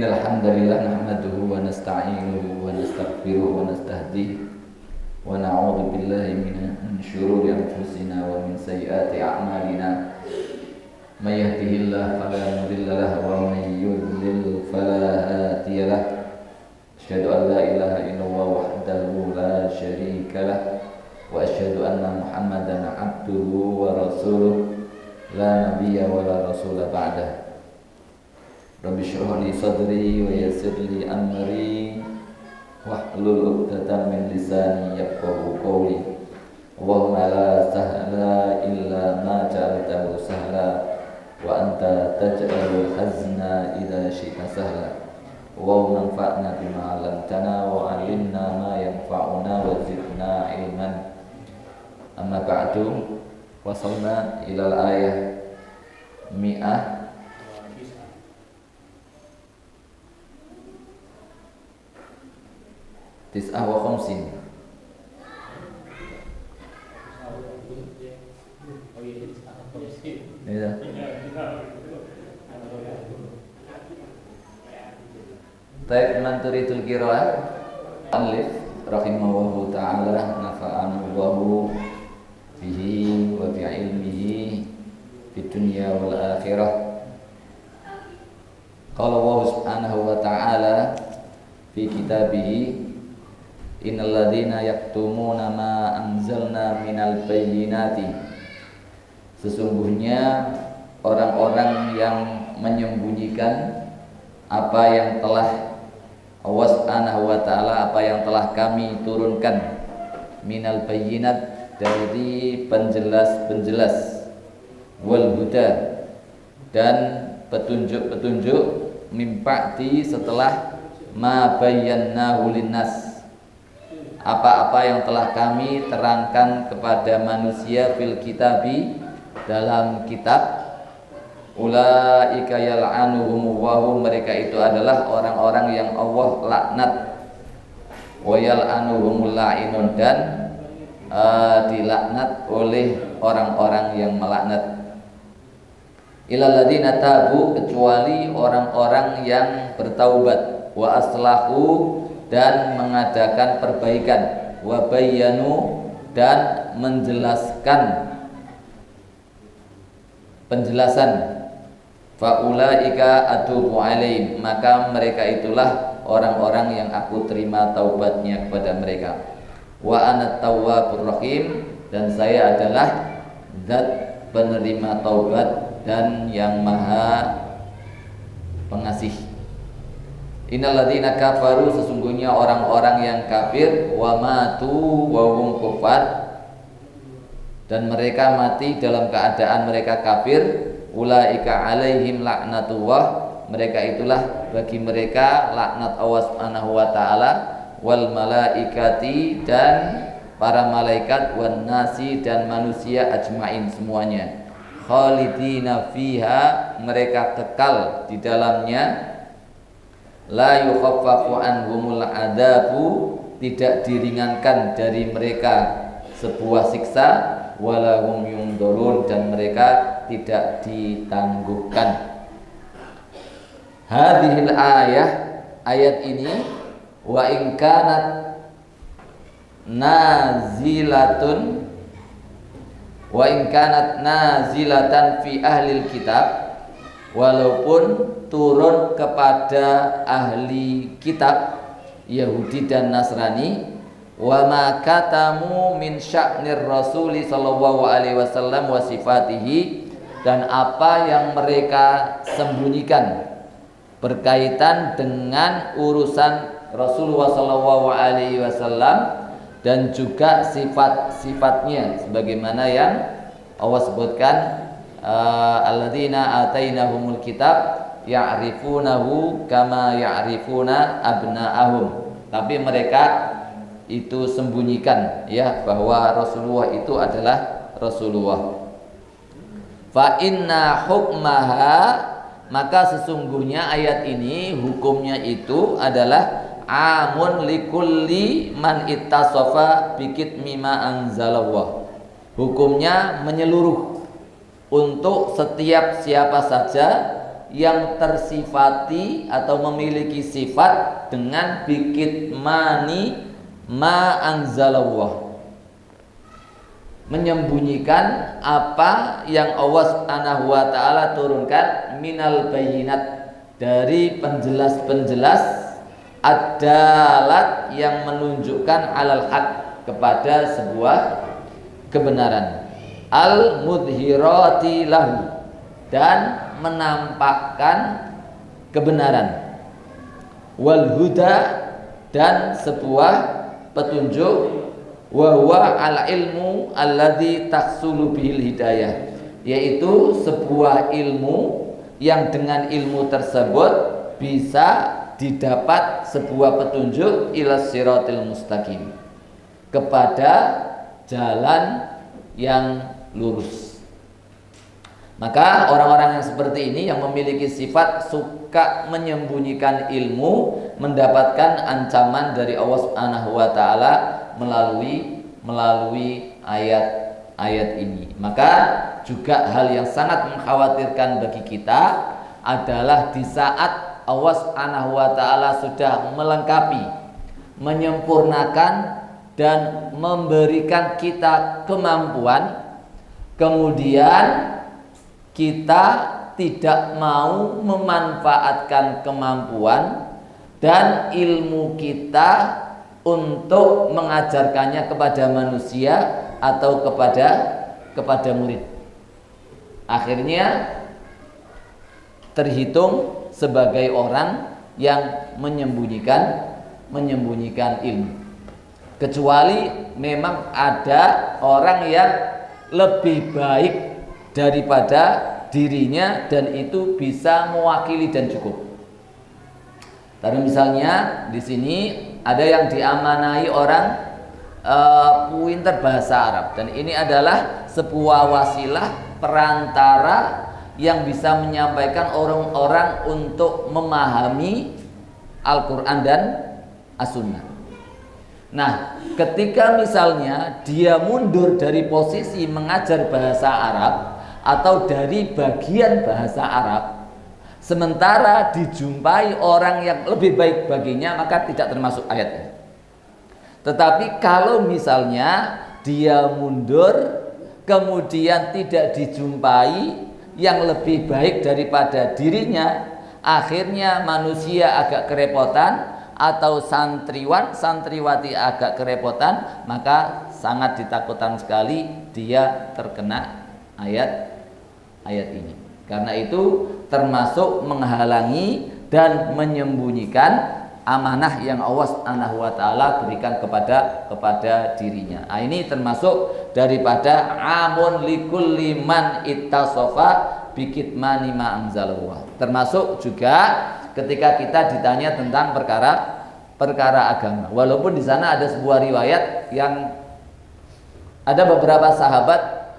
Innal hamdalillah nahmaduhu wa nasta'inuhu wa nastaghfiruhu wa nastahdihi wa na'udzu billahi min shururi anfusina wa min sayyiati a'malina. May yahdihillahu fala mudilla lahu wa may yudlil fala hadiya lahu. Asyhadu an la ilaha illallah wahdahu la syarika lahu wa asyhadu anna Muhammadan abduhu wa rasuluh la nabiyya wa la rasula ba'dahu. Rabbi shrah li sadri wa yassir li amri wahlul 'uqdatam min lisani yafqahu qawli. Allahumma la sahla illa ma ja'altahu sahla wa anta taj'alul hazna idza syi'ta sahla. Allahumma anfa'na bima 'allamtana wa 'allimna ma yanfa'una wa zidna ilman. Amma ba'du, wasalna ila al-ayah mi'ah tis'ah wa khamsin. Ya. Taib man turidul qiraah alif rahimahullahu ta'ala nafa'anallahu bihi wa bi ilmihi fid dunya wal akhirah. Qala Allah subhanahu wa ta'ala fi kitabihi innal ladzina yaktumuna ma anzalna minal bayyinati, sesungguhnya orang-orang yang menyembunyikan apa yang telah Allah Subhanahu wa taala, apa yang telah kami turunkan, minal bayyinat, dari penjelas-penjelas, wal huda, dan petunjuk-petunjuk, mimpa'ti, setelah ma bayyanahu linnas, apa-apa yang telah kami terangkan kepada manusia, fil kitabi, dalam kitab. Ulaika yal'anuhumullahu, mereka itu adalah orang-orang yang Allah laknat. Wa yal'anuhumul la'inun, dan dilaknat oleh orang-orang yang melaknat. Ilal ladzina tabu, kecuali orang-orang yang bertaubat, wa aslahu, dan mengadakan perbaikan, wa bayyanu, dan menjelaskan penjelasan, faulaika atubu alaihim, maka mereka itulah orang-orang yang aku terima taubatnya kepada mereka. Wa ana tawwabur rahim, dan saya adalah zat penerima taubat dan yang maha pengasih. Innal ladzina kafaru, sesungguhnya orang-orang yang kafir, wa matu wa hum kufar, dan mereka mati dalam keadaan mereka kafir, ulaika alaihim laknatullah, mereka itulah bagi mereka laknat Allah Subhanahu wa taala, wal malaikati, dan para malaikat, wan nasi, dan manusia ajmain semuanya, khalidina fiha, mereka kekal di dalamnya, la yukhaffafu anhumul adabu, tidak diringankan dari mereka sebuah siksa, walahum yundurun, dan mereka tidak ditangguhkan. Hadhil ayah, ayat ini, wa in kanat nazilatun, wa in kanat nazilatan fi ahlil kitab, walaupun turun kepada ahli kitab Yahudi dan Nasrani, wa ma katamu min sya'nir rasuli sallallahu alaihi wasallam wa sifatihi, dan apa yang mereka sembunyikan berkaitan dengan urusan Rasulullah sallallahu alaihi wasallam dan juga sifat-sifatnya, sebagaimana yang Allah sebutkan, alladzina atainahumul kitab ya'rifunahu kama ya'rifuna abna'ahum, tapi mereka itu sembunyikan, ya, bahwa Rasulullah itu adalah Rasulullah. Fa inna hukmaha, maka sesungguhnya ayat ini hukumnya itu adalah amun likulli man ittasafa bikitmi ma anzalallah, hukumnya menyeluruh untuk setiap siapa saja yang tersifati atau memiliki sifat dengan bikitmani ma anzalallah, menyembunyikan apa yang Allah Subhanahu wa taala turunkan minal bayinat, dari penjelas-penjelas adalat yang menunjukkan alal haq, kepada sebuah kebenaran, al mudhirati lahu, dan menampakkan kebenaran, wal huda, dan sebuah petunjuk, wa huwa al ilmu alladzi tahsulu bihil hidayah, yaitu sebuah ilmu yang dengan ilmu tersebut bisa didapat sebuah petunjuk ila siratil mustaqim, kepada jalan yang lurus. Maka orang-orang yang seperti ini, yang memiliki sifat suka menyembunyikan ilmu, mendapatkan ancaman dari Allah Subhanahu wa taala melalui ayat-ayat ini. Maka juga hal yang sangat mengkhawatirkan bagi kita adalah di saat Allah Subhanahu wa taala sudah melengkapi, menyempurnakan dan memberikan kita kemampuan, kemudian kita tidak mau memanfaatkan kemampuan dan ilmu kita untuk mengajarkannya kepada manusia atau kepada murid. Akhirnya terhitung sebagai orang yang menyembunyikan ilmu. Kecuali memang ada orang yang lebih baik daripada dirinya dan itu bisa mewakili dan cukup. Tapi misalnya di sini ada yang diamanai orang pintar bahasa Arab, dan ini adalah sebuah wasilah perantara yang bisa menyampaikan orang-orang untuk memahami Al-Quran dan As-Sunnah. Nah, ketika misalnya dia mundur dari posisi mengajar bahasa Arab atau dari bagian bahasa Arab, sementara dijumpai orang yang lebih baik baginya, maka tidak termasuk ayatnya. Tetapi kalau misalnya dia mundur kemudian tidak dijumpai yang lebih baik daripada dirinya, akhirnya manusia agak kerepotan atau santriwati agak kerepotan, maka sangat ditakutkan sekali dia terkena ayat ini. Karena itu termasuk menghalangi dan menyembunyikan amanah yang Allah Subhanahu wa taala berikan kepada dirinya. Nah, ini termasuk daripada amun likulli man ittasafa bikitmani ma anzalallah. Termasuk juga ketika kita ditanya tentang perkara agama. Walaupun di sana ada sebuah riwayat yang ada beberapa sahabat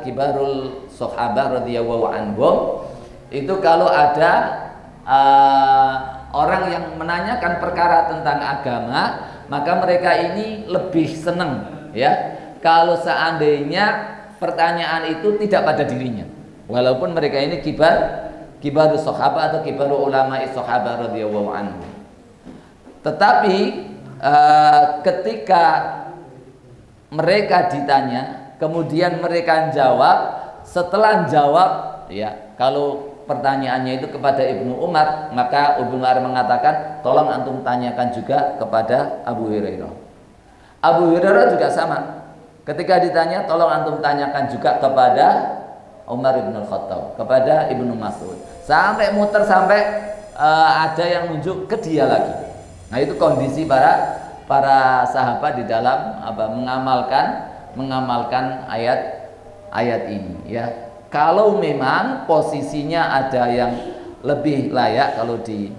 kibarul sahabah radhiyallahu anhum, itu kalau ada orang yang menanyakan perkara tentang agama, maka mereka ini lebih senang, ya, kalau seandainya pertanyaan itu tidak pada dirinya. Walaupun mereka ini kibarus sahabah atau kibarul ulama sahabah radhiyallahu anhu. Tetapi ketika mereka ditanya, kemudian mereka jawab, setelah jawab, ya, kalau pertanyaannya itu kepada Ibnu Umar, maka Ibnu Umar mengatakan, tolong antum tanyakan juga kepada Abu Hurairah. Abu Hurairah juga sama, ketika ditanya, tolong antum tanyakan juga kepada Umar bin Khattab, kepada Ibnu Mas'ud, sampai muter, sampai ada yang nunjuk ke dia lagi. Nah, itu kondisi para sahabat di dalam mengamalkan ayat ini, ya. Kalau memang posisinya ada yang lebih layak, kalau di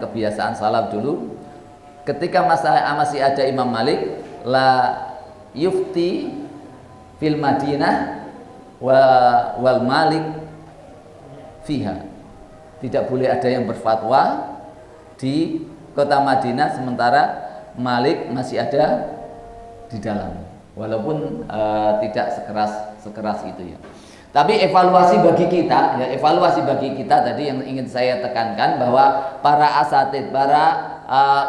kebiasaan salaf dulu, ketika masih ada Imam Malik, la yufti fil Madinah wal Malik fiha. Tidak boleh ada yang berfatwa di kota Madinah sementara Malik masih ada di dalam. Walaupun tidak sekeras itu, ya. Tapi evaluasi bagi kita, ya evaluasi bagi kita tadi yang ingin saya tekankan bahwa para asatid, para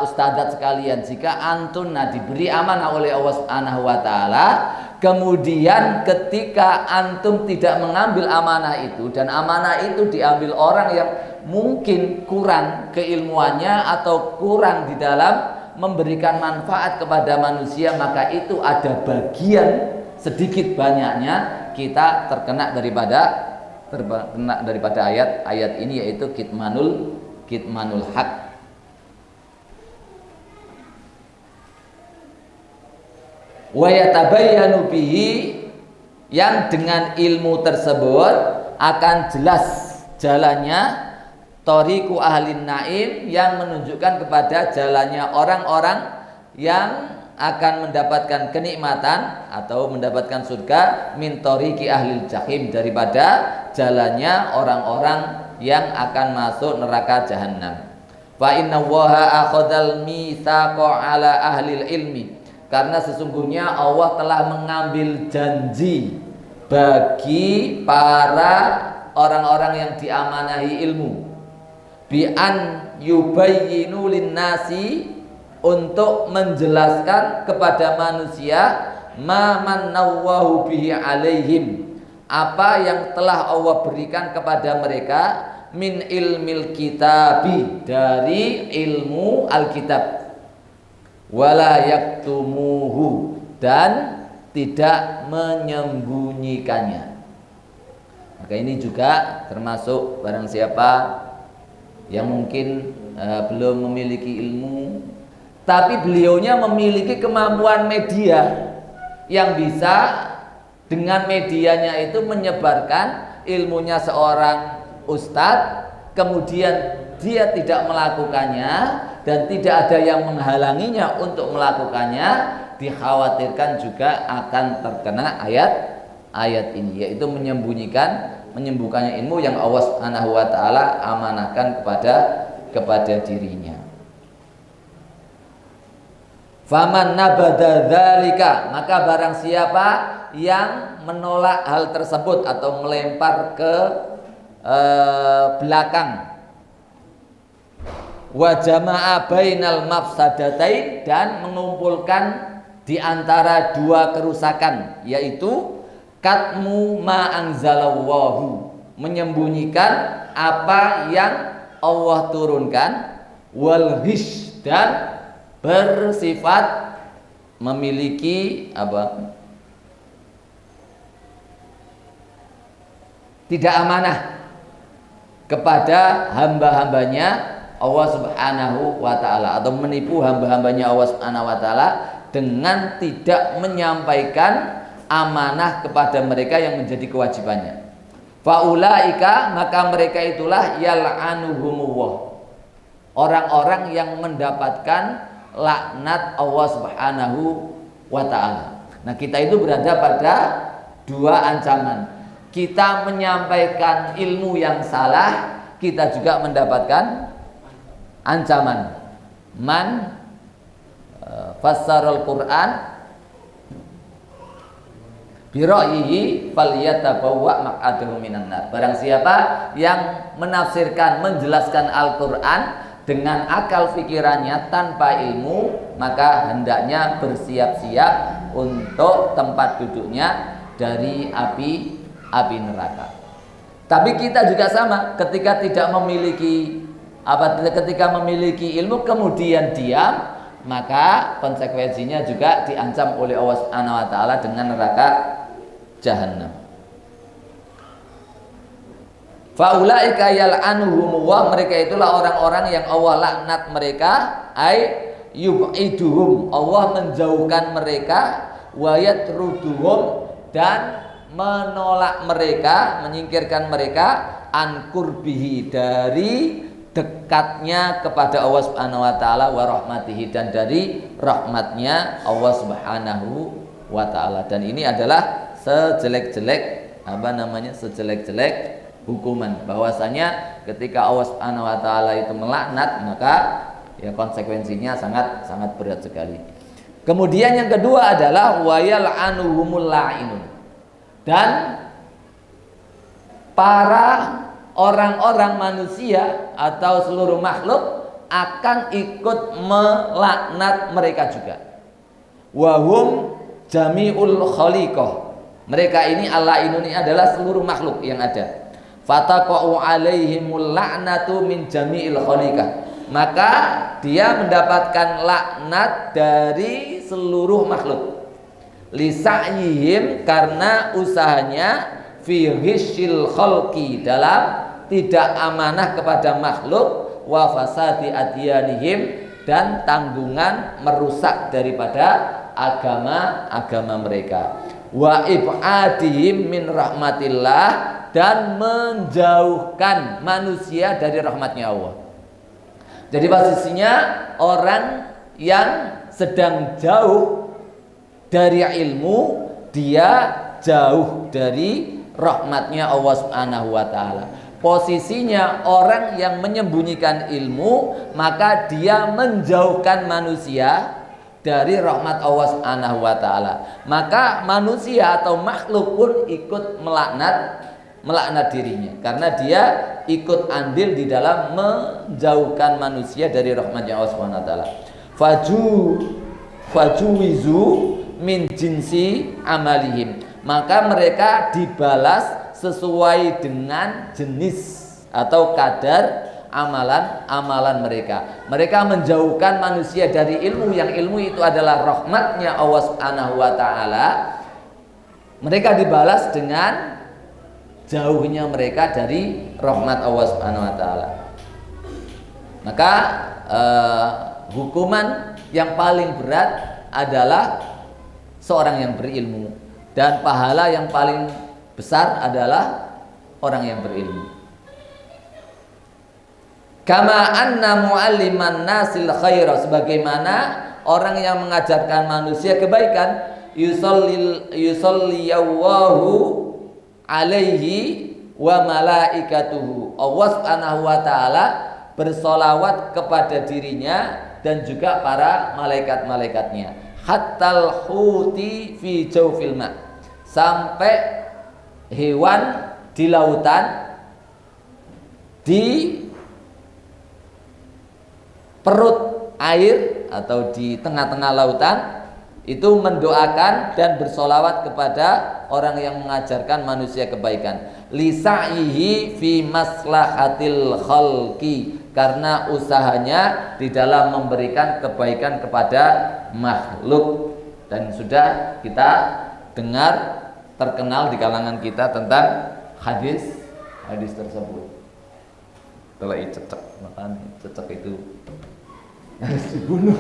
ustadzat sekalian, jika antum diberi amanah oleh Allah Subhanahu wa taala, kemudian ketika antum tidak mengambil amanah itu dan amanah itu diambil orang yang mungkin kurang keilmuannya atau kurang di dalam memberikan manfaat kepada manusia, maka itu ada bagian sedikit banyaknya kita terkena daripada ayat ini, yaitu kitmanul haq. Wa yatabayyanu bihi, yang dengan ilmu tersebut akan jelas jalannya thoriqu ahlin naim, yang menunjukkan kepada jalannya orang-orang yang akan mendapatkan kenikmatan atau mendapatkan surga, min thoriqi ahlil jahim, daripada jalannya orang-orang yang akan masuk neraka jahanam. Fa inna Allaha akhadhal mitsaqa ala ahlil ilmi, karena sesungguhnya Allah telah mengambil janji bagi para orang-orang yang diamanahi ilmu, bi an yubayyinu linnasi, untuk menjelaskan kepada manusia ma manallahu bihi alaihim, apa yang telah Allah berikan kepada mereka, min ilmil kitabi, dari ilmu Alkitab, wala yaktumuhu, dan tidak menyembunyikannya. Maka ini juga termasuk barang siapa yang mungkin belum memiliki ilmu, tapi beliaunya memiliki kemampuan media yang bisa dengan medianya itu menyebarkan ilmunya seorang ustadz, kemudian dia tidak melakukannya dan tidak ada yang menghalanginya untuk melakukannya, dikhawatirkan juga akan terkena ayat ini, yaitu menyembunyikannya ilmu yang Allah Subhanahu wa taala amanahkan kepada dirinya. Faman nabada dzalika, maka barang siapa yang menolak hal tersebut atau melempar ke belakang, wa jama'a bainal mafsadatain, dan mengumpulkan di antara dua kerusakan, yaitu katmu ma anzalallahu, menyembunyikan apa yang Allah turunkan, wal ghish, dan bersifat memiliki tidak amanah kepada hamba-hambanya Allah Subhanahu wa taala, atau menipu hamba-hambanya Allah Subhanahu wa taala dengan tidak menyampaikan amanah kepada mereka yang menjadi kewajibannya. Faulaika, maka mereka itulah yal'anuhumullah, orang-orang yang mendapatkan laknat Allah Subhanahu wa ta'ala. Nah, kita itu berada pada dua ancaman. Kita menyampaikan ilmu yang salah, kita juga mendapatkan ancaman. Man fassarul Quran bi ra'yihi falyatabawwa maq'adahu minan nar. Barang siapa yang menafsirkan, menjelaskan Al-Qur'an dengan akal pikirannya tanpa ilmu, maka hendaknya bersiap-siap untuk tempat duduknya dari api neraka. Tapi kita juga sama, ketika memiliki ilmu kemudian diam, maka konsekuensinya juga diancam oleh Allah Subhanahu wa taala dengan neraka jahanam. Faulaika yal'anuhumullah, mereka itulah orang-orang yang Allah laknat mereka, ay yub'iduhum, Allah menjauhkan mereka, wa yatruduhum, dan menolak mereka, menyingkirkan mereka, an qurbihi, dari dekatnya kepada Allah Subhanahu wa taala, wa rahmatihi, dan dari rahmatnya Allah Subhanahu wa taala. Dan ini adalah sejelek-jelek hukuman, bahwasanya ketika Allah Subhanahu wa taala itu melaknat, maka ya konsekuensinya sangat berat sekali. Kemudian yang kedua adalah wayal anuhumul la'inun, dan para orang-orang manusia atau seluruh makhluk akan ikut melaknat mereka juga. Wahum jami'ul khaliqah. Mereka ini al-la'inun ini adalah seluruh makhluk yang ada. Fataqa'u alaihimul la'natu min jami'il khaliqah. Maka dia mendapatkan laknat dari seluruh makhluk. Lisa'yihim, karena usahanya fi ghishil khalqi, dalam tidak amanah kepada makhluk, wa fasadi adyanihim, dan tanggungan merusak daripada agama-agama mereka, wa ib'adihim min rahmatillah, dan menjauhkan manusia dari rahmatnya Allah. Jadi posisinya orang yang sedang jauh dari ilmu, dia jauh dari rahmatnya Allah Subhanahu wa taala. Posisinya orang yang menyembunyikan ilmu, maka dia menjauhkan manusia dari rahmat Allah Subhanahu wa taala. Maka manusia atau makhluk pun ikut melaknat dirinya, karena dia ikut andil di dalam menjauhkan manusia dari rahmatnya Allah Subhanahu wa taala. Fajuwizu min jinsi amalihim, maka mereka dibalas sesuai dengan jenis atau kadar amalan mereka. Mereka menjauhkan manusia dari ilmu, yang ilmu itu adalah rahmatnya Allah Subhanahu wa taala. Mereka dibalas dengan jauhnya mereka dari rahmat Allah Subhanahu wa taala. Maka hukuman yang paling berat adalah seorang yang berilmu, dan pahala yang paling besar adalah orang yang berilmu. Kama anna mualliman nasil khaira, sebagaimana orang yang mengajarkan manusia kebaikan, yusalliyallahu alaihi wa malaikatuhu, Allah Subhanahu wa taala bersolawat kepada dirinya dan juga para malaikat-malaikatnya. Hattal huti fi jawfil ma, sampai hewan di lautan, di perut air atau di tengah-tengah lautan, itu mendoakan dan bersolawat kepada orang yang mengajarkan manusia kebaikan. Lisa'ihi fi maslahatil khalqi, karena usahanya di dalam memberikan kebaikan kepada makhluk. Dan sudah kita dengar, terkenal di kalangan kita tentang hadis tersebut. Telah cecek, makan cecek itu harus dibunuh.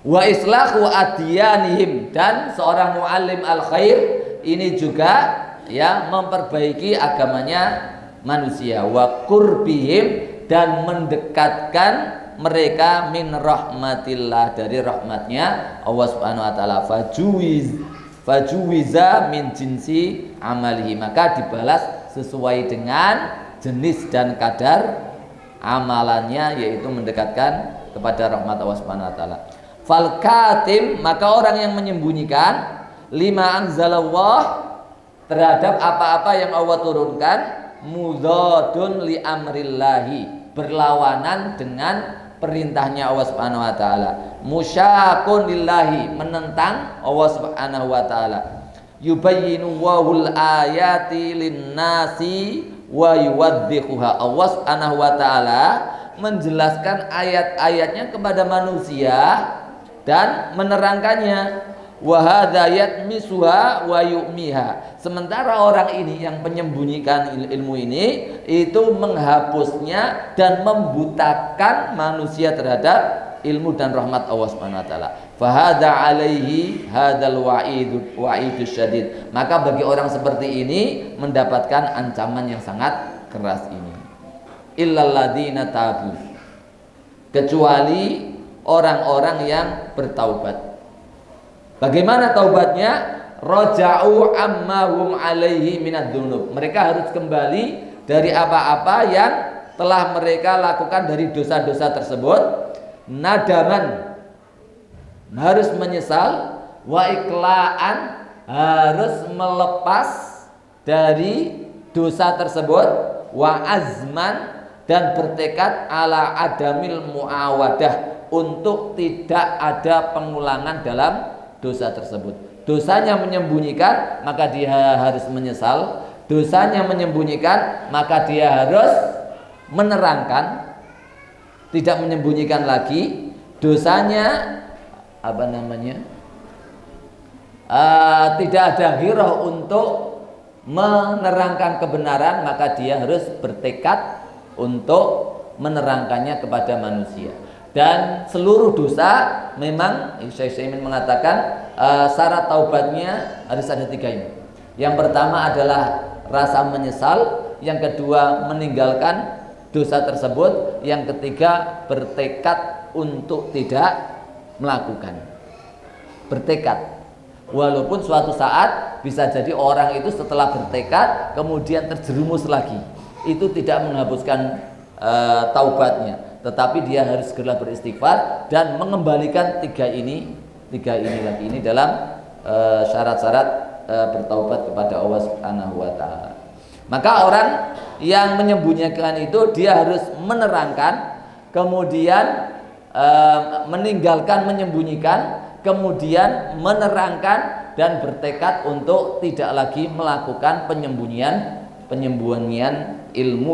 Wa islahu adyanihim, dan seorang muallim al khair ini juga ya memperbaiki agamanya manusia. Wa qurbihim, dan mendekatkan mereka min rahmatillah, dari rahmatnya Allah Subhanahu wa taala. Fajuwiza min jinsi amalihi, maka dibalas sesuai dengan jenis dan kadar amalannya, yaitu mendekatkan kepada rahmat Allah Subhanahu wa taala. Fal katim, maka orang yang menyembunyikan lima anzalallah, terhadap apa-apa yang Allah turunkan, mudadun li amrillahi, berlawanan dengan perintahnya Allah Subhanahu wa taala. Musyaqun lillahi, menentang Allah Subhanahu wa taala. Yubayyinu wahul ayati linnasi wa yuwaddihuha, Allah Subhanahu wa taala menjelaskan ayat-ayatnya kepada manusia dan menerangkannya. Wa hadza yatmisuha wa yu'miha, sementara orang ini yang menyembunyikan ilmu ini itu menghapusnya dan membutakan manusia terhadap ilmu dan rahmat Allah Subhanahu wa taala. Fa hadza alaihi hadzal wa'idus syadid, maka bagi orang seperti ini mendapatkan ancaman yang sangat keras ini. Illal ladzina tabu, kecuali orang-orang yang bertaubat. Bagaimana taubatnya? Raja'u amma hum alaihi minadz dzunub, mereka harus kembali dari apa-apa yang telah mereka lakukan dari dosa-dosa tersebut. Nadaman, harus menyesal. Wa iqla'an, harus melepas dari dosa tersebut, wa azman, dan bertekad ala adamil muawadah, untuk tidak ada pengulangan dalam dosa tersebut. Dosanya menyembunyikan, maka dia harus menyesal. Dosanya menyembunyikan, maka dia harus menerangkan, tidak menyembunyikan lagi. Dosanya tidak ada hirah untuk menerangkan kebenaran, maka dia harus bertekad untuk menerangkannya kepada manusia. Dan seluruh dosa memang Syekh Utsaimin mengatakan syarat taubatnya harus ada 3 ini. Yang pertama adalah rasa menyesal, yang kedua meninggalkan dosa tersebut, yang ketiga bertekad untuk tidak melakukan. Bertekad, walaupun suatu saat bisa jadi orang itu setelah bertekad kemudian terjerumus lagi, itu tidak menghapuskan taubatnya, tetapi dia harus segera beristighfar dan mengembalikan 3 ini lagi. Ini dalam syarat-syarat bertaubat kepada Allah Subhanahu wa taala. Maka orang yang menyembunyikan itu dia harus menerangkan, kemudian meninggalkan menyembunyikan, kemudian menerangkan dan bertekad untuk tidak lagi melakukan penyembunyian ilmu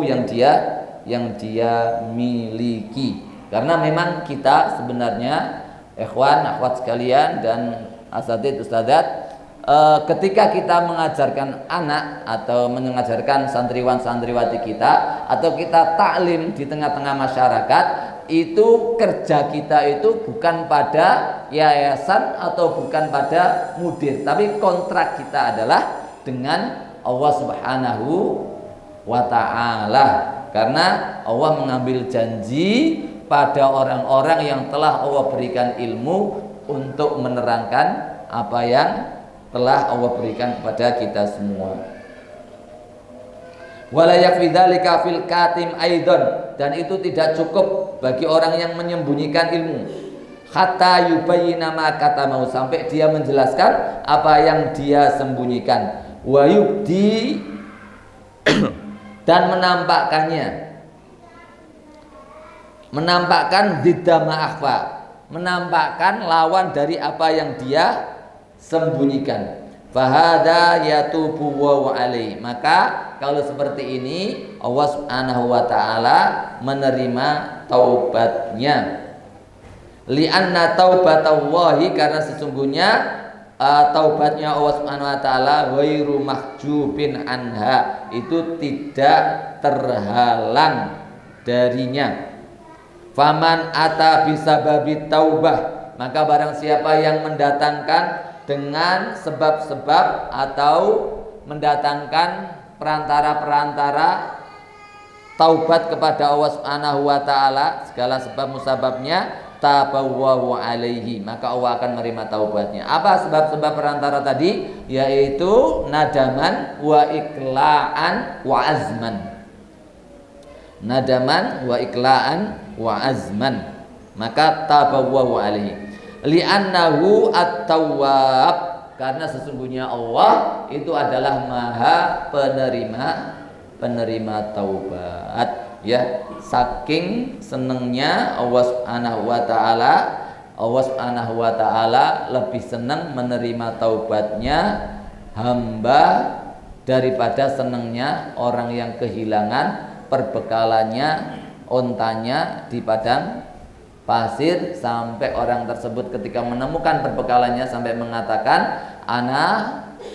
yang dia miliki. Karena memang kita sebenarnya ikhwan, akhwat sekalian dan asatidz ustadzat, ketika kita mengajarkan anak atau mengajarkan santriwan-santriwati kita, atau kita taklim di tengah-tengah masyarakat, itu kerja kita itu bukan pada yayasan atau bukan pada mudir, tapi kontrak kita adalah dengan Allah Subhanahu wa ta'ala. Karena Allah mengambil janji pada orang-orang yang telah Allah berikan ilmu untuk menerangkan apa yang telah Allah berikan kepada kita semua. Wala yakfi dzalika fil katim aidan, dan itu tidak cukup bagi orang yang menyembunyikan ilmu. Hatta yubayyina ma katamahu, sampai dia menjelaskan apa yang dia sembunyikan. Wa yubdi, dan menampakkan zidda ma akhfa, menampakkan lawan dari apa yang dia sembunyikan. Fahada yatubu wa alaihi, maka kalau seperti ini Allah Subhanahu wa taala menerima taubatnya. Li'anna taubatallahi, karena sesungguhnya taubatnya Allah Subhanahu wa taala ghairu mahjubin anha, itu tidak terhalang darinya. Faman ata bisababi taubah, maka barang siapa yang mendatangkan dengan sebab-sebab atau mendatangkan perantara-perantara taubat kepada Allah Subhanahu wa taala, segala sebab musababnya, tabawwahu alaihi, maka Allah akan menerima taubatnya. Apa sebab-sebab perantara tadi? Yaitu nadaman wa ikla'an wa azman. Nadaman wa ikla'an wa azman, maka tabawwahu alaihi. Li'annahu at-tawwab, karena sesungguhnya Allah itu adalah maha penerima taubat, ya. Saking senangnya Allah Subhanahu wa taala lebih senang menerima taubatnya hamba daripada senangnya orang yang kehilangan perbekalannya, ontanya di padang pasir, sampai orang tersebut ketika menemukan perbekalannya sampai mengatakan ana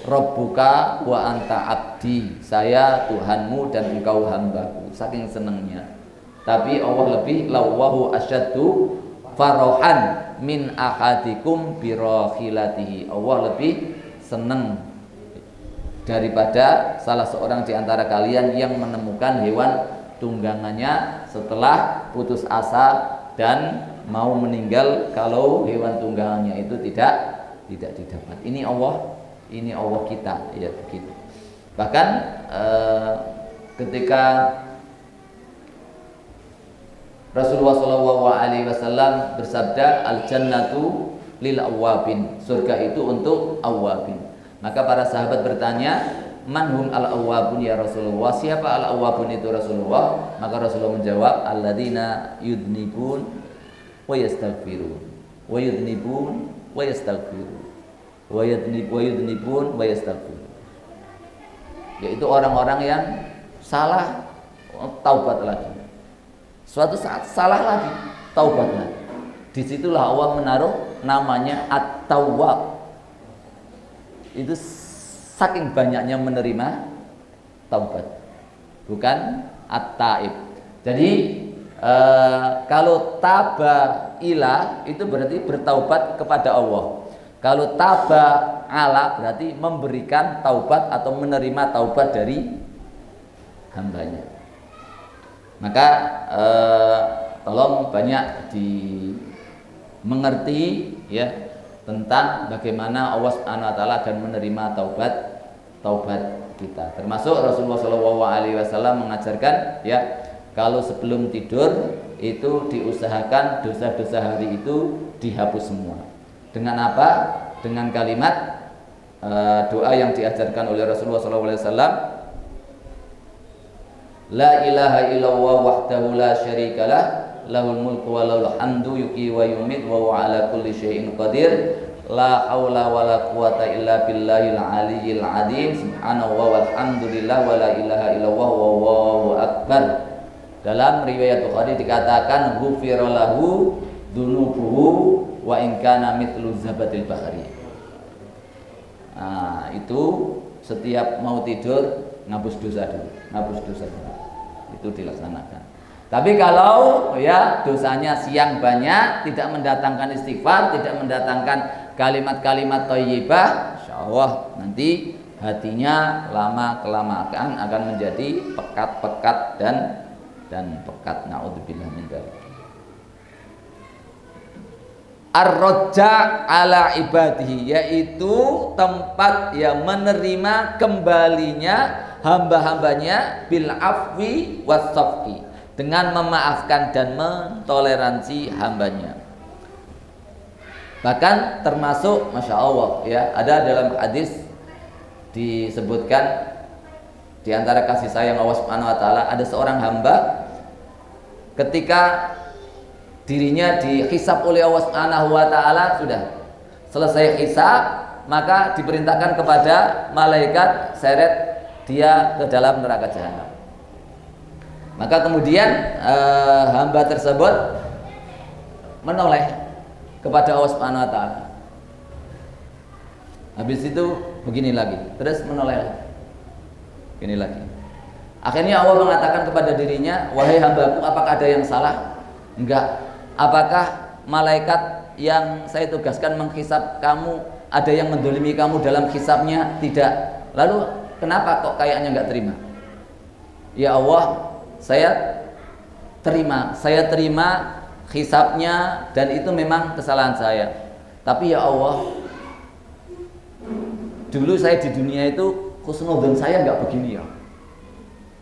rabbuka wa anta abdi, saya Tuhanmu dan engkau hambaku, saking senangnya. Tapi Allah lebih, lawahu asyaddu farahan min ahadikum birakhilatihi, Allah lebih senang daripada salah seorang di antara kalian yang menemukan hewan tunggangannya setelah putus asa dan mau meninggal kalau hewan tunggangannya itu tidak didapat. Ini Allah kita, ya begitu. Bahkan ketika Rasulullah SAW bersabda, al jannatu lil awwabin, surga itu untuk awwabin. Maka para sahabat bertanya, manhum al-awwabun ya Rasulullah, siapa al-awwabun itu Rasulullah? Maka Rasulullah menjawab, alladzina yudnibun wa yastaghfirun wa yudnibun wa yastaghfirun wa yudnibun wa yastaghfirun, yaitu orang-orang yang salah, taubat lagi, suatu saat salah lagi, taubat lagi. Disitulah Allah menaruh namanya At-Tawwab. Itu saking banyaknya menerima taubat, bukan At-Taib. Jadi kalau taba ila itu berarti bertaubat kepada Allah. Kalau taba ala berarti memberikan taubat atau menerima taubat dari hambanya. Maka tolong banyak mengerti ya tentang bagaimana Allah Subhanahu wa taala akan menerima taubat kita. Termasuk Rasulullah SAW mengajarkan ya, kalau sebelum tidur itu diusahakan dosa-dosa hari itu dihapus semua. Dengan apa? Dengan kalimat doa yang diajarkan oleh Rasulullah SAW, la ilaha illallah wahdahu la syarikalah, lahul mulku wa lahul hamdu yuhyi wa yumiit wa huwa ala kulli syai'in qadir, la haula wa la quwata illa billahil aliyyil azim, subhanallah walhamdulillah wa la ilaha illallah wallahu akbar. Dalam riwayat Bukhari dikatakan ghufira lahu dzunubuhu wa in kana mithlu zabatil bahri. Nah, itu setiap mau tidur ngapus dosa dulu, itu dilaksanakan. Tapi kalau ya dosanya siang banyak, tidak mendatangkan istighfar, tidak mendatangkan kalimat-kalimat thayyibah, insyaallah nanti hatinya lama kelamaan akan menjadi pekat-pekat dan pekat. Naudzubillah min dzalik. Ar-raja ala ibadihi, yaitu tempat yang menerima kembalinya hamba-hambanya bil afwi was safhi, dengan memaafkan dan mentoleransi hambanya. Bahkan termasuk Masya Allah ya, ada dalam hadis disebutkan di antara kasih sayang Allah Subhanahu wa taala, ada seorang hamba ketika dirinya dihisab oleh Allah Subhanahu wa taala, sudah selesai hisab, maka diperintahkan kepada malaikat seret dia ke dalam neraka jahanam. Maka kemudian hamba tersebut menoleh kepada Allah Subhanahu wa taala. Habis itu begini lagi, terus menoleh begini lagi. Akhirnya Allah mengatakan kepada dirinya, wahai hambaku, apakah ada yang salah? Enggak. Apakah malaikat yang saya tugaskan menghisab kamu ada yang mendolimi kamu dalam hisabnya? Tidak. Lalu kenapa kok kayaknya enggak terima? Ya Allah, saya terima hisabnya dan itu memang kesalahan saya. Tapi ya Allah, dulu saya di dunia itu husnudzon saya enggak begini ya.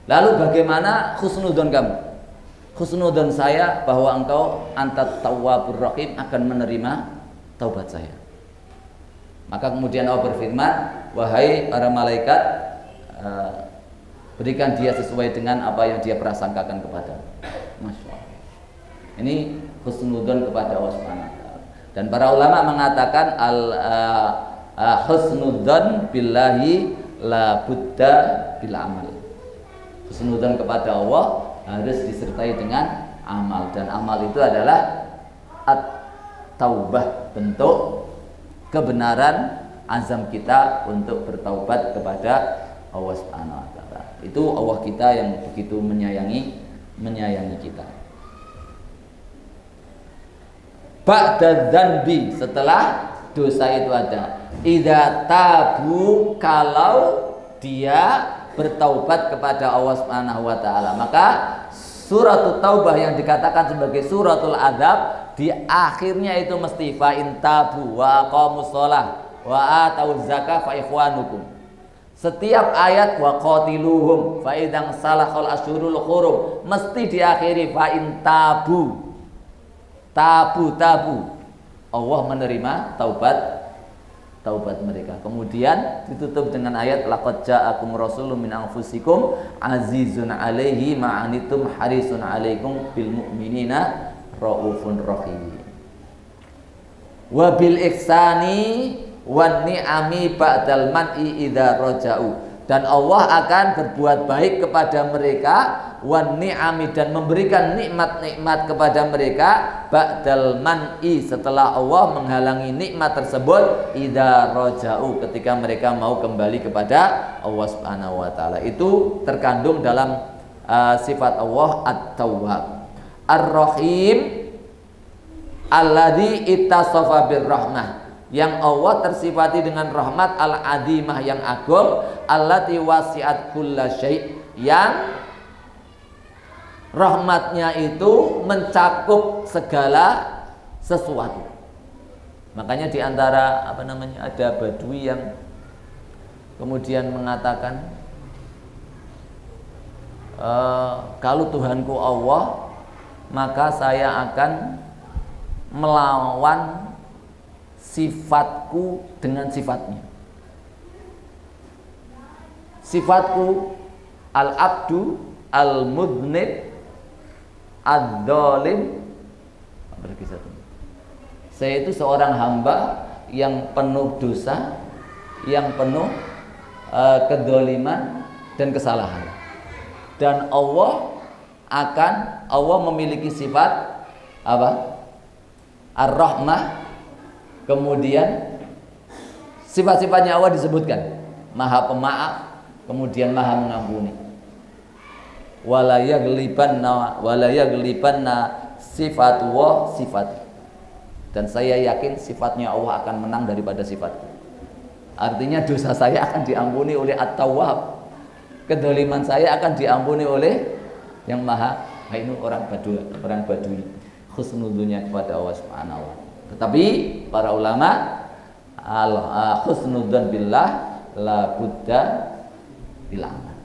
Lalu bagaimana husnudzon kamu? Husnudzon saya bahwa engkau antat tawwabur rahim, akan menerima taubat saya. Maka kemudian Allah berfirman, wahai para malaikat, berikan dia sesuai dengan apa yang dia prasangkakan kepada. Masya Allah. Ini husnudzon kepada Allah Subhanahu wa taala. Dan para ulama mengatakan husnudzon billahi la budda bil amal. Husnudzon kepada Allah harus disertai dengan amal, dan amal itu adalah at-taubah, bentuk kebenaran azam kita untuk bertaubat kepada Allah Subhanahu wa taala. Itu Allah kita yang begitu menyayangi kita. Ba'da dzanbi, setelah dosa itu ada. Idza tabu, kalau dia bertaubat kepada Allah Subhanahu wa taala. Maka suratul taubah yang dikatakan sebagai suratul adzab, di akhirnya itu mesti fa in tabu wa aqamus shalah wa atau zakah fa ikhwanukum. Setiap ayat wa qatiluhum fa idzan salahal asyurul hurum mesti diakhiri fa in tabu. Tabu. Allah menerima taubat taubat mereka. Kemudian ditutup dengan ayat laqad ja'akum rasulun min anfusikum azizun 'alaihi ma 'anittum harisun 'alaikum bil mu'minina raufun rahim. Wa bil ihsani wan ni'ami ba'dal man'i idza raja'u. Dan Allah akan berbuat baik kepada mereka wan ni'ami, dan memberikan nikmat-nikmat kepada mereka ba'dal man'i, setelah Allah menghalangi nikmat tersebut idza raja'u, ketika mereka mau kembali kepada Allah Subhanahu wa taala. Itu terkandung dalam sifat Allah At-Tawwab. Ar-Rahim alladzi ittasafa birrahmah, yang Allah tersifati dengan rahmat al-adimah yang agung, allati wasi'at kulla syai', yang rahmatnya itu mencakup segala sesuatu. Makanya di antara ada Badui yang kemudian mengatakan kalau Tuhanku Allah, maka saya akan melawan sifatku dengan sifatnya. Sifatku al-abdu al-mudnib ad-dhalim. Saya itu seorang hamba yang penuh dosa, yang penuh kedoliman dan kesalahan. Dan Allah memiliki sifat apa? Ar-Rahmah. Kemudian sifat-sifatnya Allah disebutkan, Maha Pemaaf, kemudian Maha Mengampuni. Wala yaghlibanna sifatullah sifat. Dan saya yakin sifatnya Allah akan menang daripada sifatku. Artinya dosa saya akan diampuni oleh At-Tawwab. Kedoliman saya akan diampuni oleh yang Maha, ini orang Badui. Husnudzonnya kepada Allah Subhanahu wa taala. Tetapi para ulama husnudzon billah la budda bil amal.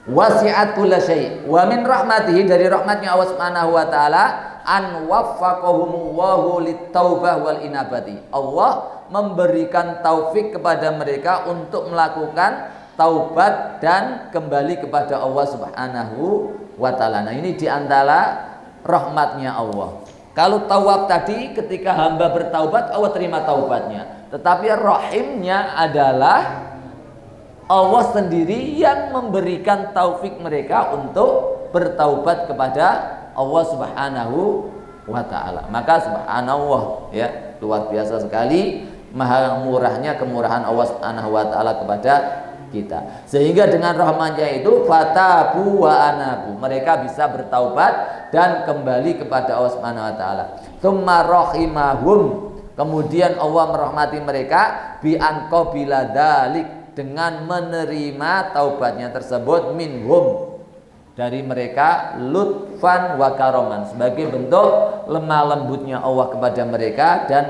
Wasi'at kulla syai', wa min rahmatihi, dari rahmatnya Allah Subhanahu wa taala, an waffaqahumullahu lit-taubah wal inabati. Allah memberikan taufik kepada mereka untuk melakukan taubat dan kembali kepada Allah Subhanahu wa taala. Nah, ini di antara rahmatnya Allah. Kalau tawab tadi, ketika hamba bertaubat Allah terima taubatnya. Tetapi rahimnya adalah Allah sendiri yang memberikan taufik mereka untuk bertaubat kepada Allah Subhanahu wa taala. Maka subhanallah, ya, luar biasa sekali maha murahnya kemurahan Allah Subhanahu wa taala kepada kita. Sehingga dengan rahmatnya itu fatabu wa anabu, mereka bisa bertaubat dan kembali kepada Allah Subhanahu wa taala. Tsumma rahimahum, kemudian Allah merahmati mereka bi an qabila dzalik, dengan menerima taubatnya tersebut minhum, dari mereka, lutfan wa karoman, sebagai bentuk lemah lembutnya Allah kepada mereka dan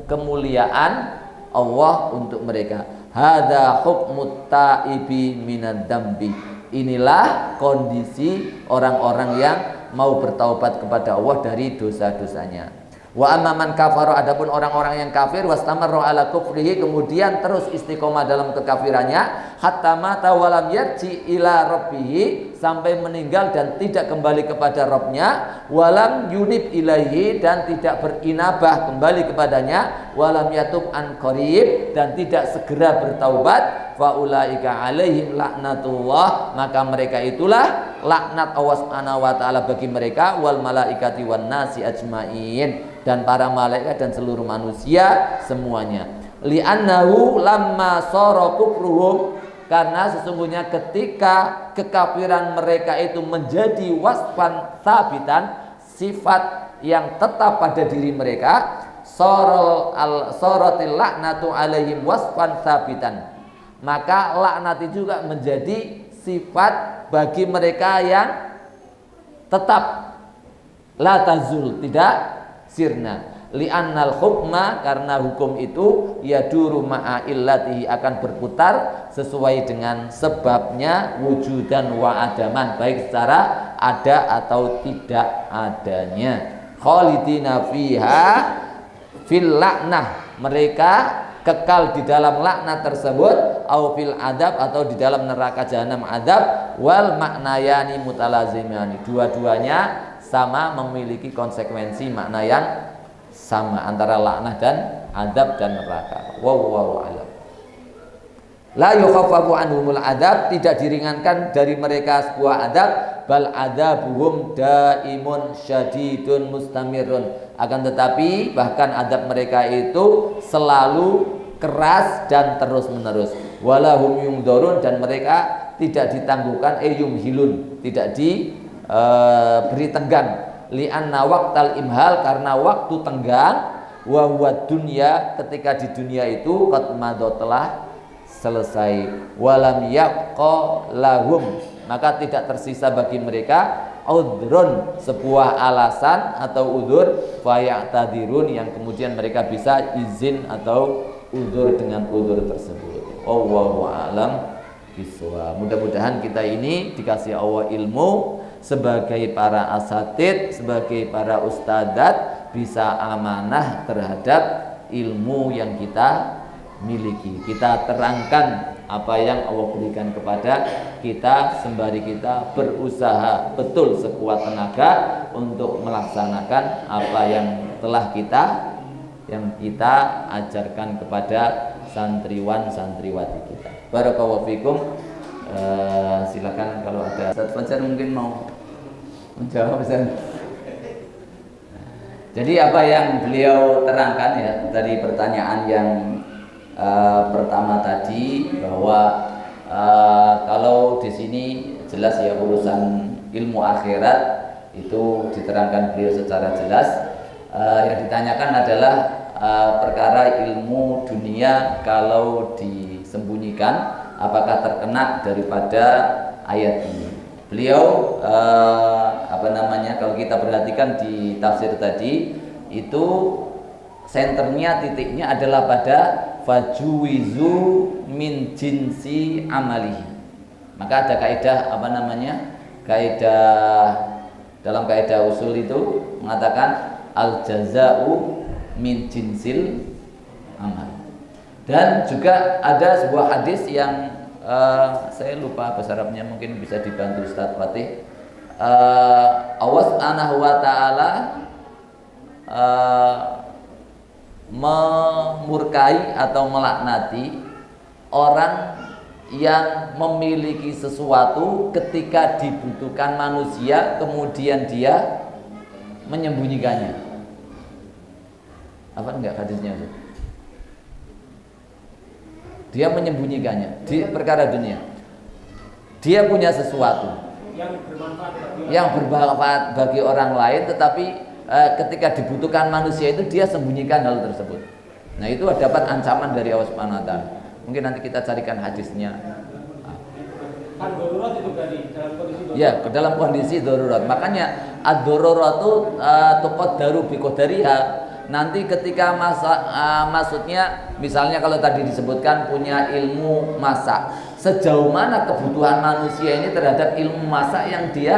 kemuliaan Allah untuk mereka. Hadza hukmut taibi minad dambi, inilah kondisi orang-orang yang mau bertaubat kepada Allah dari dosa-dosanya. Wa amman kafara, adapun orang-orang yang kafir, wastamarra ala kufrihi, kemudian terus istiqomah dalam kekafirannya, hatta mata walam yarji ila rabbih, sampai meninggal dan tidak kembali kepada Rabbnya, walam yunib ilaihi, dan tidak berinabah kembali kepadanya, walam yatub an qarib, dan tidak segera bertaubat, faulaika alaihim laknatullah, maka mereka itulah laknat Allah Subhanahu wa taala bagi mereka, wal malaikati wan nasi ajmain, dan para malaikat dan seluruh manusia semuanya. Li'annahu lamma sara kufruhum, karena sesungguhnya ketika kekafiran mereka itu menjadi wasfan sabitan, sifat yang tetap pada diri mereka, saratil laknatu alaihim wasfan sabitan, maka laknat itu juga menjadi sifat bagi mereka yang tetap, la tazul, tidak sirna. Li'annal hukma, karena hukum itu yaduru ma'a illatihi, akan berputar sesuai dengan sebabnya, wujudan wa adaman, baik secara ada atau tidak adanya. Khalidina fiha fil laknah, mereka kekal di dalam laknat tersebut, au fil adab, atau di dalam neraka jahanam adab, wal maknayani mutalazimani, dua-duanya sama memiliki konsekuensi makna yang sama antara laknah dan adab dan neraka. Wallahu a'lam. La yukhaffafu anhumul adab, tidak diringankan dari mereka sebuah adab, bal adabuhum daimun syadidun mustamirun, akan tetapi bahkan adab mereka itu selalu keras dan terus menerus. Walahum yungdorun, dan mereka tidak ditangguhkan, yumhilun, tidak diberi tenggang, li'anna waqtal imhal, karena waktu tenggang, wa huwa dunya, ketika di dunia itu qad madha, telah selesai, walam yaqqa lahum, maka tidak tersisa bagi mereka udhrun, sebuah alasan atau udzur, fayatadirun, yang kemudian mereka bisa izin atau udzur dengan udzur tersebut. Wallahu a'lam bishawab. Mudah-mudahan kita ini dikasih Allah ilmu sebagai para asatid, sebagai para ustadzat, bisa amanah terhadap ilmu yang kita miliki. Kita terangkan apa yang Allah berikan kepada kita, sembari kita berusaha betul sekuat tenaga untuk melaksanakan apa yang telah kita ajarkan kepada santriwan santriwati kita. Barakallahu fikum. Silakan kalau ada Ustaz Fajar mungkin mau menjawab. Jadi apa yang beliau terangkan ya dari pertanyaan yang pertama tadi, bahwa kalau di sini jelas ya urusan ilmu akhirat itu diterangkan beliau secara jelas. Yang ditanyakan adalah perkara ilmu dunia kalau disembunyikan apakah terkena daripada ayat ini. Beliau kalau kita perhatikan di tafsir tadi itu senternya, titiknya adalah pada fajuwizu min jinsi amalihi. Maka ada kaidah dalam kaidah usul itu mengatakan al jaza'u min jinsil amal. Dan juga ada sebuah hadis yang saya lupa bahasa Arabnya, mungkin bisa dibantu Ustaz Fatih. Allah Subhanahu wa taala memurkai atau melaknati orang yang memiliki sesuatu ketika dibutuhkan manusia kemudian dia menyembunyikannya. Apa enggak hadisnya itu? Dia menyembunyikannya di perkara dunia. Dia punya sesuatu yang bermanfaat bagi orang lain, tetapi ketika dibutuhkan manusia itu dia sembunyikan hal tersebut. Nah, itu dapat ancaman dari Allah Subhanahu wa taala. Mungkin nanti kita carikan hadisnya. Kan darurat itu tadi dalam kondisi darurat. Ya, dalam kondisi darurat. Makanya ad-daruratu tuqaddaru biqadariha. Nanti ketika maksudnya misalnya kalau tadi disebutkan punya ilmu masak, sejauh mana kebutuhan manusia ini terhadap ilmu masak yang dia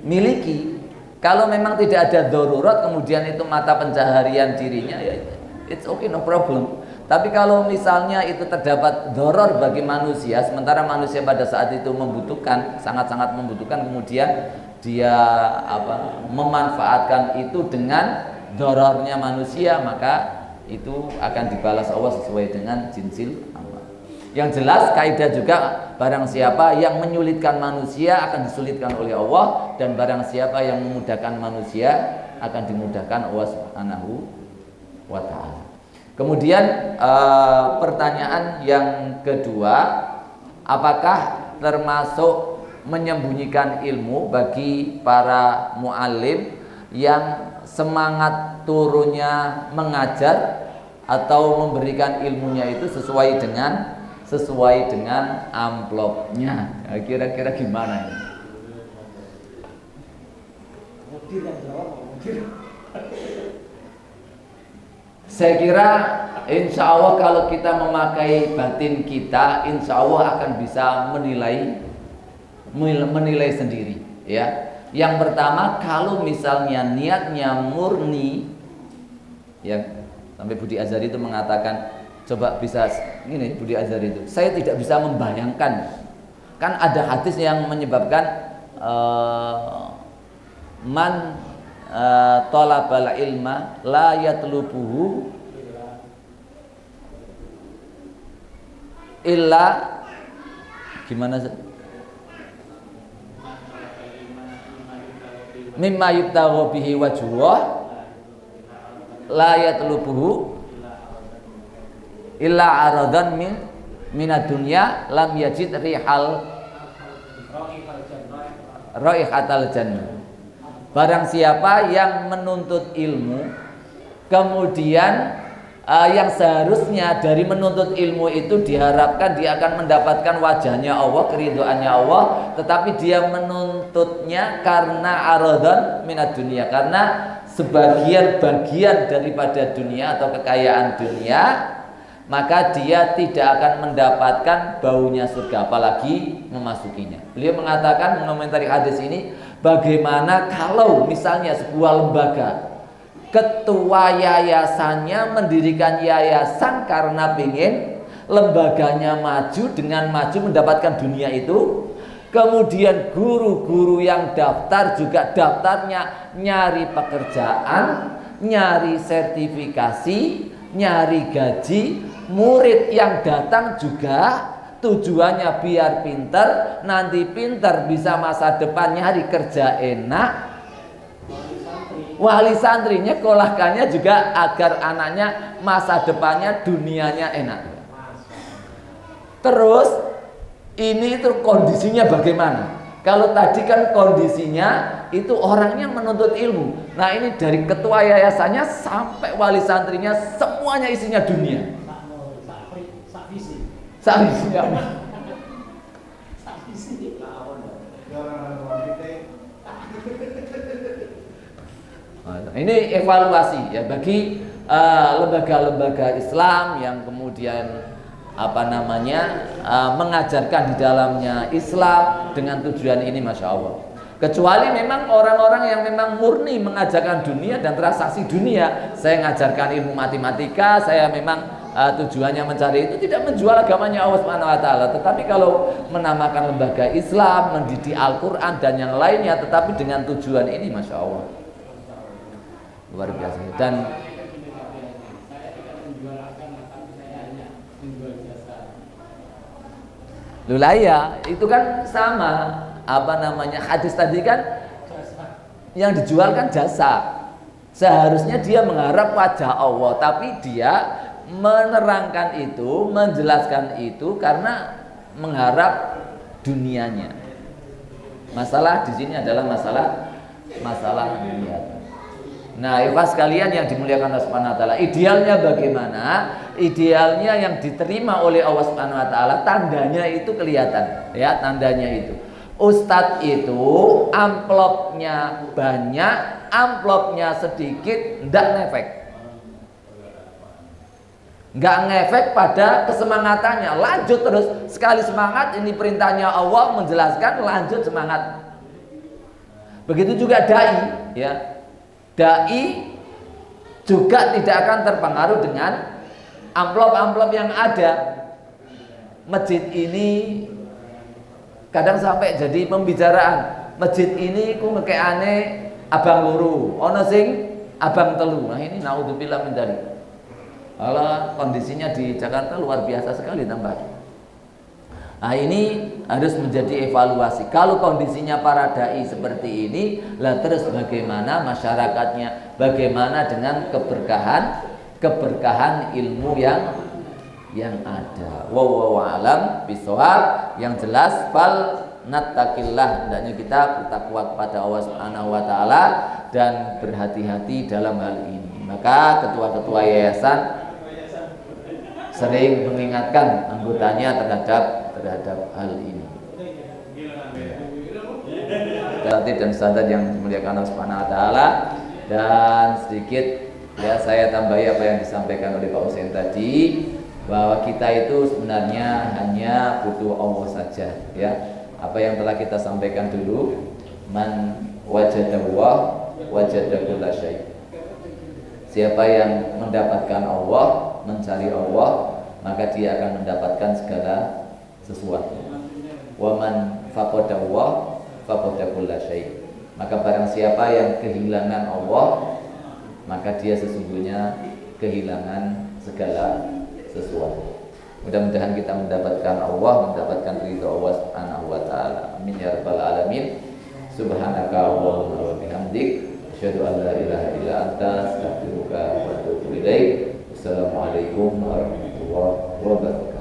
miliki. Kalau memang tidak ada darurat kemudian itu mata pencaharian dirinya, ya it's okay, no problem. Tapi kalau misalnya itu terdapat doror bagi manusia, sementara manusia pada saat itu membutuhkan, sangat-sangat membutuhkan, kemudian dia memanfaatkan itu dengan dorornya manusia, maka itu akan dibalas Allah sesuai dengan jinsil amal. Yang jelas kaidah juga, barang siapa yang menyulitkan manusia akan disulitkan oleh Allah, dan barang siapa yang memudahkan manusia akan dimudahkan Allah Subhanahu wa ta'ala. Kemudian pertanyaan yang kedua, apakah termasuk menyembunyikan ilmu bagi para muallim yang semangat turunnya mengajar atau memberikan ilmunya itu sesuai dengan amplopnya? Kira-kira gimana ini? Saya kira insya Allah kalau kita memakai batin kita, insya Allah akan bisa menilai sendiri, ya. Yang pertama, kalau misalnya niatnya murni Yang sampai Budi Azhari itu mengatakan, coba bisa gini Budi Azhari itu, saya tidak bisa membayangkan, kan ada hadis yang menyebabkan man talabal ilma la yatlubuhu illa gimana mimma yubtaghu bihi wajhullah la yatlubuhu illa aradan minad dunya lam yajid raihatal jannah. Barang siapa yang menuntut ilmu kemudian yang seharusnya dari menuntut ilmu itu diharapkan dia akan mendapatkan wajahnya Allah, keridhoannya Allah, tetapi dia menuntutnya karena aradan minad dunia, karena sebagian-bagian daripada dunia atau kekayaan dunia, maka dia tidak akan mendapatkan baunya surga, apalagi memasukinya. Beliau mengatakan, mengomentari hadis ini, bagaimana kalau misalnya sebuah lembaga, ketua yayasannya mendirikan yayasan karena ingin lembaganya maju, dengan maju mendapatkan dunia itu, kemudian guru-guru yang daftar juga daftarnya nyari pekerjaan, nyari sertifikasi, nyari gaji, murid yang datang juga tujuannya biar pinter, nanti pinter bisa masa depan nyari kerja enak. Wali santrinya kolahkannya juga agar anaknya masa depannya dunianya enak. Terus ini itu kondisinya bagaimana? Kalau tadi kan kondisinya itu orangnya menuntut ilmu. Nah ini dari ketua yayasannya sampai wali santrinya semuanya isinya dunia. Ini evaluasi ya bagi lembaga-lembaga Islam yang kemudian mengajarkan di dalamnya Islam dengan tujuan ini, masya Allah. Kecuali memang orang-orang yang memang murni mengajarkan dunia dan transaksi dunia. Saya mengajarkan ilmu matematika, saya memang tujuannya mencari itu, tidak menjual agamanya Allah Subhanahu wa taala. Tetapi kalau menamakan lembaga Islam, mendidik Al-Qur'an dan yang lainnya, tetapi dengan tujuan ini, masya Allah, luar biasa. Dan lulaya itu kan sama, hadis tadi kan yang dijual kan jasa. Seharusnya dia mengharap wajah Allah, tapi dia menerangkan itu, menjelaskan itu karena mengharap dunianya. Masalah di sini adalah masalah dunia. Nah, ikhwas sekalian yang dimuliakan Allah Subhanahu wa taala, idealnya bagaimana? Idealnya yang diterima oleh Allah Subhanahu wa taala, tandanya itu kelihatan, ya, tandanya itu. Ustadz itu amplopnya banyak, amplopnya sedikit, ndak ngefek. Nggak ngefek pada kesemangatannya, lanjut terus, sekali semangat, ini perintahnya Allah menjelaskan, lanjut semangat. Begitu juga dai, ya. Dai juga tidak akan terpengaruh dengan amplop-amplop yang ada. Masjid ini kadang sampai jadi pembicaraan. Masjid ini ku ngekekane abang luru, ono sing abang telu. Nah ini naudzubillah min dzalik. Kalau kondisinya di Jakarta luar biasa sekali tambah. Nah ini harus menjadi evaluasi. Kalau kondisinya para dai seperti ini, lah terus bagaimana masyarakatnya, bagaimana dengan keberkahan ilmu yang ada. Wallahu a'lam bishawab. Yang jelas fal nattaqillah, hendaknya kita bertakwa kepada Allah Subhanahu wa taala dan berhati-hati dalam hal ini. Maka ketua-ketua yayasan sering mengingatkan anggotanya terhadap hal ini. Dan standar yang dimuliakan Allah Subhanahu wa taala, dan sedikit ya saya tambahi apa yang disampaikan oleh Pak Husain tadi, bahwa kita itu sebenarnya hanya butuh Allah saja, ya. Apa yang telah kita sampaikan dulu, man wajadallah wajada kulla syai'. Siapa yang mendapatkan Allah, mencari Allah, maka dia akan mendapatkan segala sesuatu. Wa man faqada Allah faqada kulla syai'. Maka barang siapa yang kehilangan Allah, maka dia sesungguhnya kehilangan segala sesuatu. Mudah-mudahan kita mendapatkan Allah, mendapatkan ridha Allah Subhanahu wa taala. Amin ya rabbal alamin. Subhanaka Allahumma wa bihamdik, asyhadu an la ilaha illa anta, astaghfiruka wa atubu ilaik. Wassalamualaikum warahmatullahi wabarakatuh.